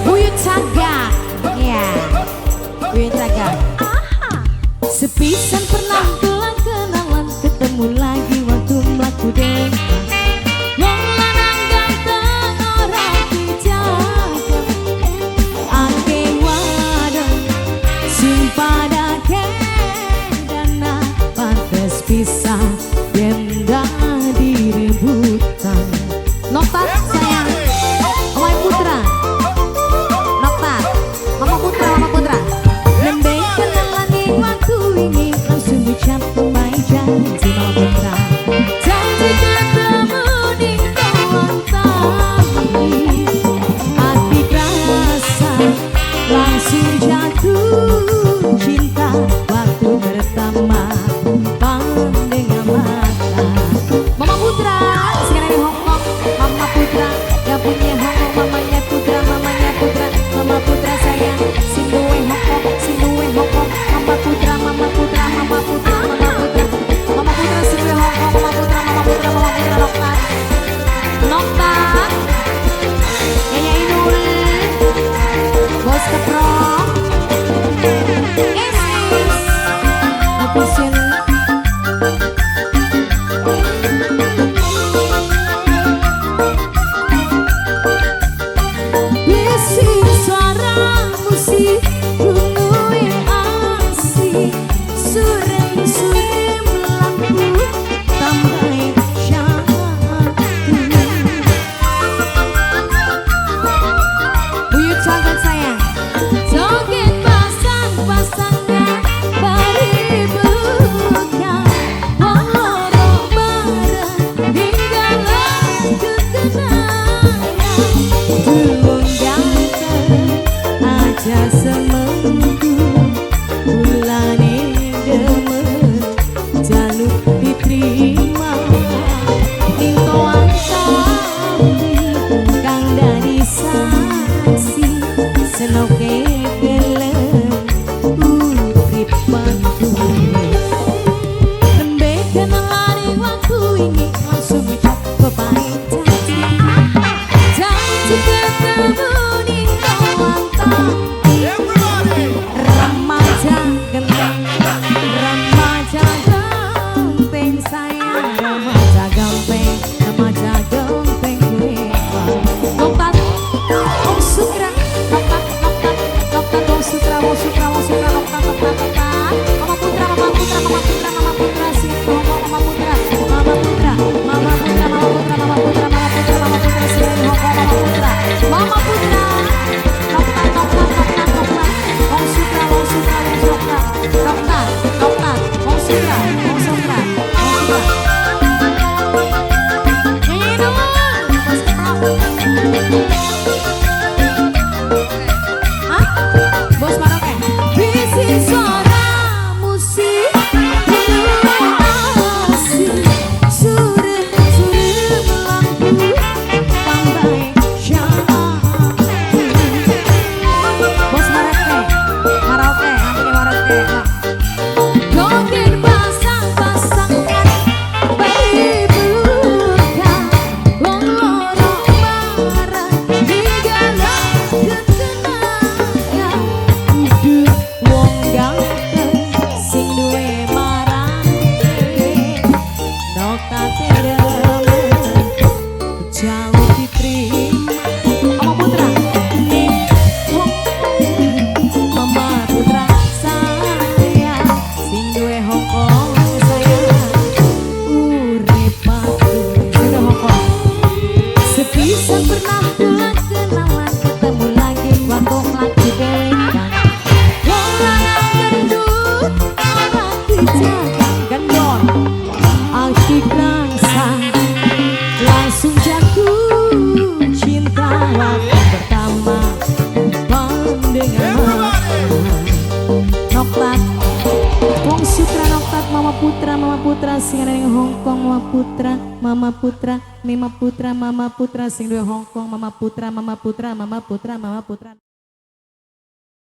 Buyut Saga, ya, Buyut Saga. Sepisan pernah telah kenalan, ketemu lagi waktu melaku dek. Wong lanang ganteng ora dijaga, ake wadon sing padake dana pantes pisah yen dah direbutan. Nokta sayang, Omai Putra. Nokta, Mama Putra, Mama Putra. Lembek kenalan di waktu ini, langsung ucap kembali janji Mama Putra. Janji ketemu di kawan tadi, hati terasa langsung jatuh cinta waktu pertama pandang mata. Mama Putra, sekarang di Hongkong. Mama Putra, yang punya Hongkong, mamanya Putra, mamanya Putra, Mama Putra sayang, sinduwe Hongkong, sinduwe Hongkong, Mama Putra, Mama Putra, Mama Putra, Mama Putra, Mama Putra, sinduwe Hongkong, Mama Putra, Mama Putra, Mama Putra, Nokta, Nokta, Yaya Inul, Bos Keprok, official. Langsung jatuh cinta waktu pertama pandangan. Noklat Wong Sutra Noktat Mama Putra, Mama Putra sing ada ning Hongkong. Mama Putra, Mama Putra, Mima Putra, Mama Putra sing duwe Hongkong. Mama Putra, Mama Putra, Mama Putra, Mama Putra.